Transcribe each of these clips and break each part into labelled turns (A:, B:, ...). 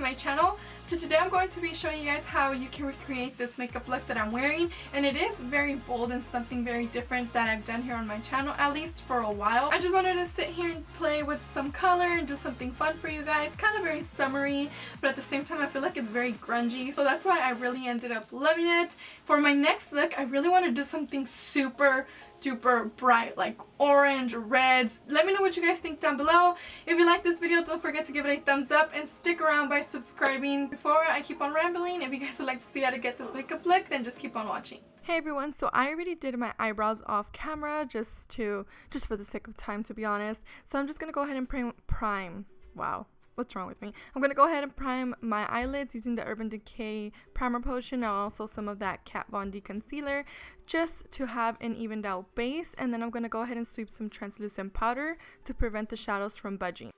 A: to my channel. So today I'm going to be showing you guys how you can recreate this makeup look that I'm wearing, and it is very bold and something very different that I've done here on my channel, at least for a while. I just wanted to sit here and play with some color and do something fun for you guys, kind of very summery, but at the same time I feel like it's very grungy, so that's why I really ended up loving it. For my next look, I really want to do something super duper bright, like orange, reds. Let me know what you guys think down below. If you like this video, don't forget to give it a thumbs up and stick around by subscribing. Before I keep on rambling, if you guys would like to see how to get this makeup look, then just keep on watching. Hey everyone, so I already did my eyebrows off camera just for the sake of time, to be honest. So I'm just gonna go ahead and prime. Wow. What's wrong with me? I'm going to go ahead and prime my eyelids using the Urban Decay primer potion and also some of that Kat Von D concealer just to have an evened out base, and then I'm going to go ahead and sweep some translucent powder to prevent the shadows from budging.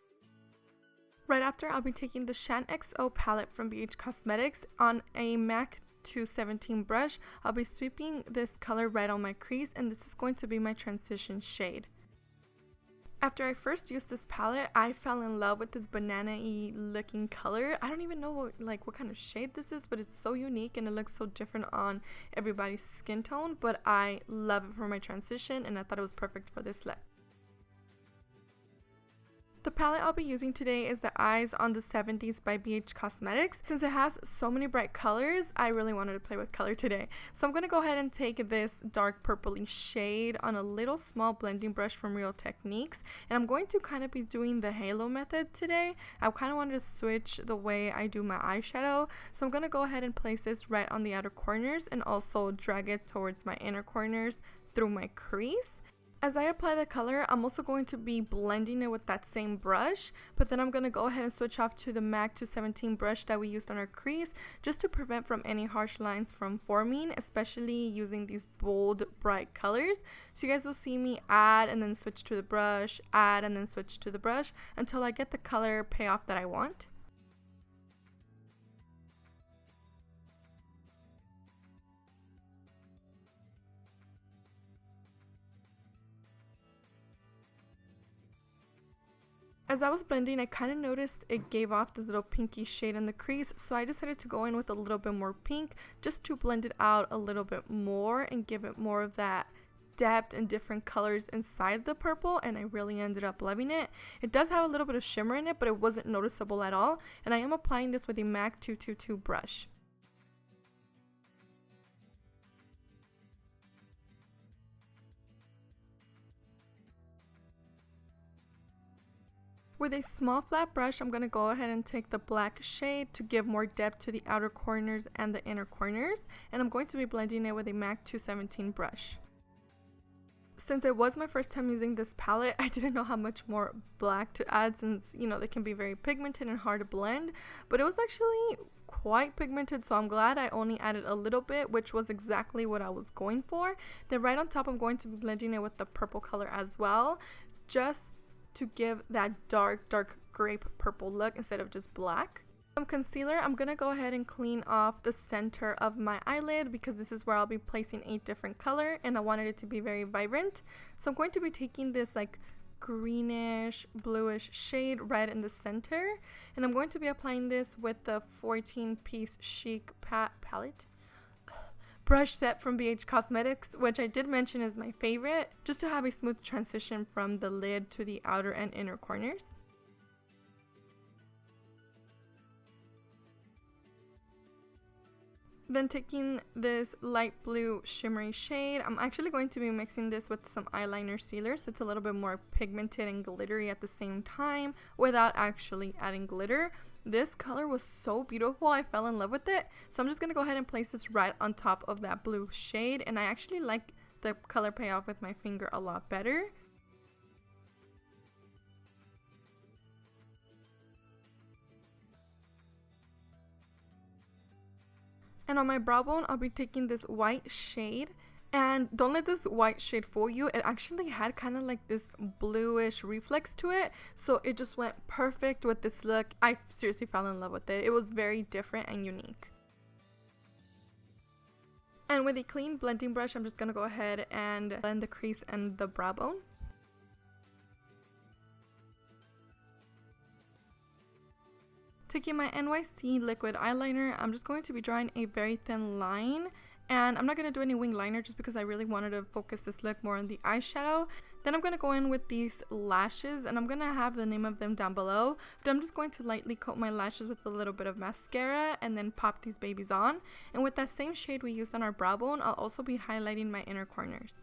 A: Right after, I'll be taking the Shan XO palette from BH Cosmetics on a MAC 217 brush. I'll be sweeping this color right on my crease, and this is going to be my transition shade. After I first used this palette, I fell in love with this banana-y looking color. I don't even know what kind of shade this is, but it's so unique and it looks so different on everybody's skin tone, but I love it for my transition and I thought it was perfect for this look. The palette I'll be using today is the Eyes on the 70s by BH Cosmetics. Since it has so many bright colors, I really wanted to play with color today. So I'm going to go ahead and take this dark purpley shade on a little small blending brush from Real Techniques. And I'm going to kind of be doing the halo method today. I kind of wanted to switch the way I do my eyeshadow. So I'm going to go ahead and place this right on the outer corners and also drag it towards my inner corners through my crease. As I apply the color, I'm also going to be blending it with that same brush, but then I'm going to go ahead and switch off to the MAC 217 brush that we used on our crease just to prevent from any harsh lines from forming, especially using these bold, bright colors. So you guys will see me add and then switch to the brush, add and then switch to the brush until I get the color payoff that I want. As I was blending, I kind of noticed it gave off this little pinky shade in the crease, so I decided to go in with a little bit more pink just to blend it out a little bit more and give it more of that depth and different colors inside the purple, and I really ended up loving it. It does have a little bit of shimmer in it, but it wasn't noticeable at all, and I am applying this with a MAC 222 brush. With a small flat brush, I'm going to go ahead and take the black shade to give more depth to the outer corners and the inner corners, and I'm going to be blending it with a MAC 217 brush. Since it was my first time using this palette, I didn't know how much more black to add since, you know, they can be very pigmented and hard to blend, but it was actually quite pigmented, so I'm glad I only added a little bit, which was exactly what I was going for. Then right on top, I'm going to be blending it with the purple color as well, just to give that dark grape purple look instead of just black. Some concealer, I'm gonna go ahead and clean off the center of my eyelid because this is where I'll be placing a different color and I wanted it to be very vibrant. So I'm going to be taking this like greenish bluish shade right in the center, and I'm going to be applying this with the 14-piece Chic palette brush set from BH Cosmetics, which I did mention is my favorite, just to have a smooth transition from the lid to the outer and inner corners. Then taking this light blue shimmery shade, I'm actually going to be mixing this with some eyeliner sealer so it's a little bit more pigmented and glittery at the same time without actually adding glitter. This color was so beautiful, I fell in love with it. So I'm just going to go ahead and place this right on top of that blue shade, and I actually like the color payoff with my finger a lot better. And on my brow bone, I'll be taking this white shade. And don't let this white shade fool you. It actually had kind of like this bluish reflex to it. So it just went perfect with this look. I seriously fell in love with it. It was very different and unique. And with a clean blending brush, I'm just going to go ahead and blend the crease and the brow bone. Taking my NYC liquid eyeliner, I'm just going to be drawing a very thin line. And I'm not going to do any wing liner just because I really wanted to focus this look more on the eyeshadow. Then I'm going to go in with these lashes, and I'm going to have the name of them down below. But I'm just going to lightly coat my lashes with a little bit of mascara and then pop these babies on. And with that same shade we used on our brow bone, I'll also be highlighting my inner corners.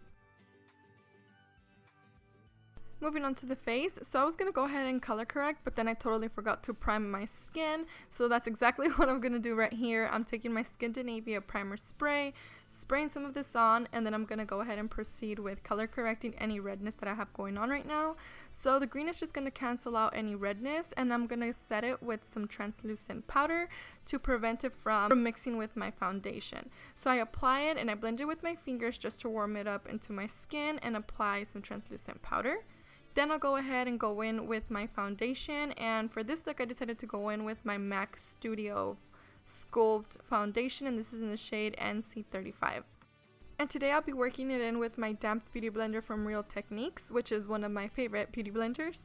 A: Moving on to the face, so I was going to go ahead and color correct, but then I totally forgot to prime my skin, so that's exactly what I'm going to do right here. I'm taking my Skindinavia primer spray, spraying some of this on, and then I'm going to go ahead and proceed with color correcting any redness that I have going on right now. So the green is just going to cancel out any redness, and I'm going to set it with some translucent powder to prevent it from mixing with my foundation. So I apply it and I blend it with my fingers just to warm it up into my skin and apply some translucent powder. Then I'll go ahead and go in with my foundation, and for this look I decided to go in with my MAC Studio Sculpt foundation, and this is in the shade NC35. And today I'll be working it in with my damp beauty blender from Real Techniques, which is one of my favorite beauty blenders.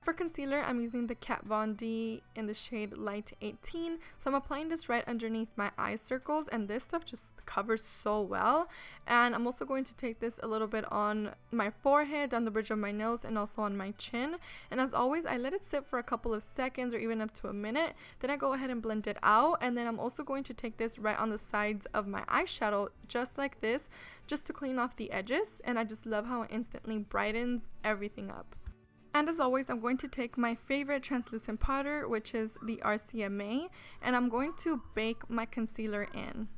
A: For concealer, I'm using the Kat Von D in the shade Light 18. So I'm applying this right underneath my eye circles, and this stuff just covers so well. And I'm also going to take this a little bit on my forehead, down the bridge of my nose, and also on my chin. And as always, I let it sit for a couple of seconds or even up to a minute. Then I go ahead and blend it out, and then I'm also going to take this right on the sides of my eyeshadow, just like this, just to clean off the edges. And I just love how it instantly brightens everything up. And as always, I'm going to take my favorite translucent powder, which is the RCMA, and I'm going to bake my concealer in.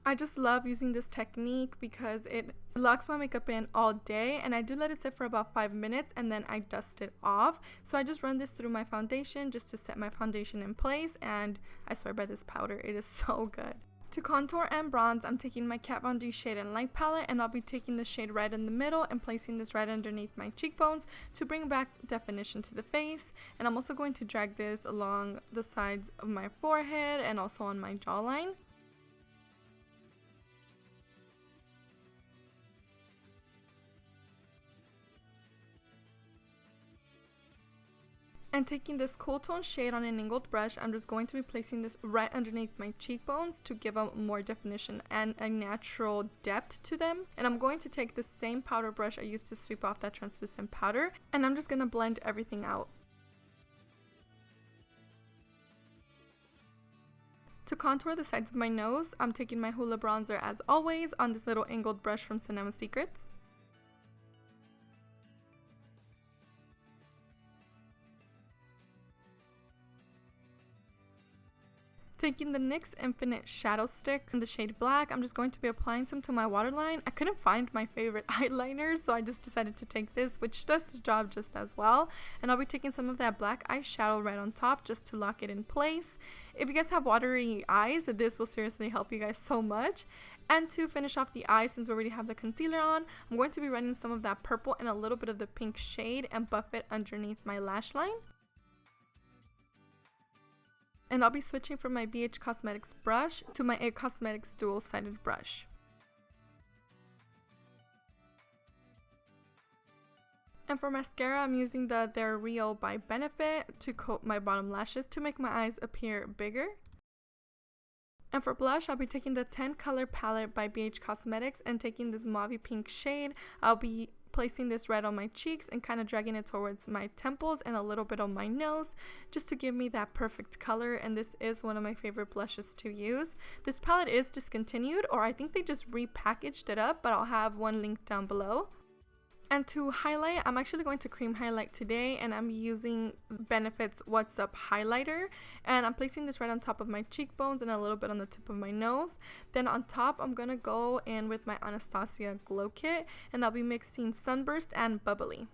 A: I just love using this technique because it locks my makeup in all day, and I do let it sit for about 5 minutes and then I dust it off. So I just run this through my foundation just to set my foundation in place, and I swear by this powder, it is so good. To contour and bronze, I'm taking my Kat Von D Shade and Light palette, and I'll be taking the shade right in the middle and placing this right underneath my cheekbones to bring back definition to the face. And I'm also going to drag this along the sides of my forehead and also on my jawline. And taking this cool tone shade on an angled brush, I'm just going to be placing this right underneath my cheekbones to give them more definition and a natural depth to them. And I'm going to take the same powder brush I used to sweep off that translucent powder, and I'm just going to blend everything out. To contour the sides of my nose, I'm taking my Hoola bronzer as always on this little angled brush from Cinema Secrets. Taking the NYX Infinite Shadow Stick in the shade Black, I'm just going to be applying some to my waterline. I couldn't find my favorite eyeliner, so I just decided to take this, which does the job just as well. And I'll be taking some of that black eyeshadow right on top just to lock it in place. If you guys have watery eyes, this will seriously help you guys so much. And to finish off the eye, since we already have the concealer on, I'm going to be running some of that purple and a little bit of the pink shade and buff it underneath my lash line. And I'll be switching from my BH Cosmetics brush to my IT Cosmetics dual-sided brush. And for mascara, I'm using the They're Real by Benefit to coat my bottom lashes to make my eyes appear bigger. And for blush, I'll be taking the 10 color palette by BH Cosmetics and taking this mauve pink shade. I'll be placing this right on my cheeks and kind of dragging it towards my temples and a little bit on my nose just to give me that perfect color. And this is one of my favorite blushes to use. This palette is discontinued, or I think they just repackaged it up, but I'll have one link down below. And to highlight, I'm actually going to cream highlight today, and I'm using Benefit's What's Up highlighter, and I'm placing this right on top of my cheekbones and a little bit on the tip of my nose. Then on top, I'm going to go in with my Anastasia Glow Kit, and I'll be mixing Sunburst and Bubbly.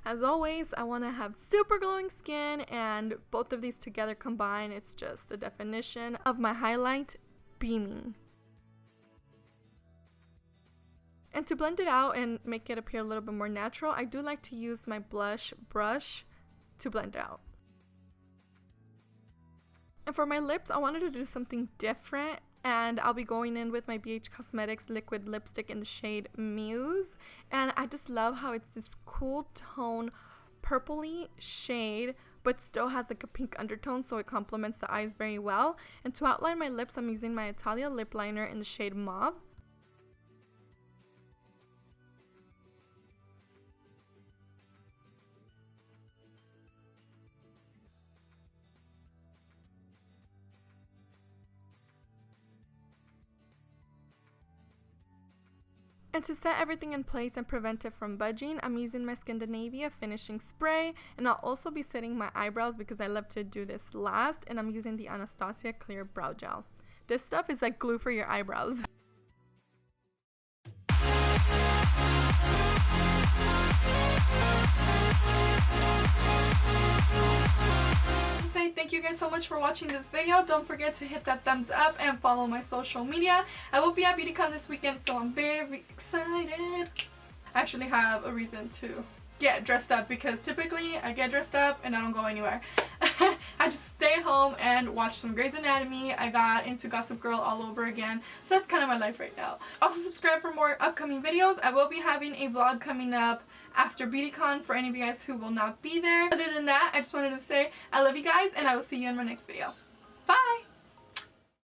A: As always, I want to have super glowing skin, and both of these together combined, it's just the definition of my highlight beaming. And to blend it out and make it appear a little bit more natural, I do like to use my blush brush to blend it out. And for my lips, I wanted to do something different, and I'll be going in with my BH Cosmetics liquid lipstick in the shade Muse. And I just love how it's this cool tone, purpley shade, but still has like a pink undertone, so it complements the eyes very well. And to outline my lips, I'm using my Italia lip liner in the shade Mauve. And to set everything in place and prevent it from budging, I'm using my Skindinavia finishing spray, and I'll also be setting my eyebrows because I love to do this last, and I'm using the Anastasia clear brow gel. This stuff is like glue for your eyebrows. Thank you guys so much for watching this video. Don't forget to hit that thumbs up and follow my social media. I will be at BeautyCon this weekend, so I'm very excited. I actually have a reason to get dressed up because typically I get dressed up and I don't go anywhere. I just stay home and watch some Grey's Anatomy. I got into Gossip Girl all over again, so that's kind of my life right now. Also subscribe for more upcoming videos. I will be having a vlog coming up after BeautyCon for any of you guys who will not be there. Other than that, I just wanted to say I love you guys, and I will see you in my next video. Bye!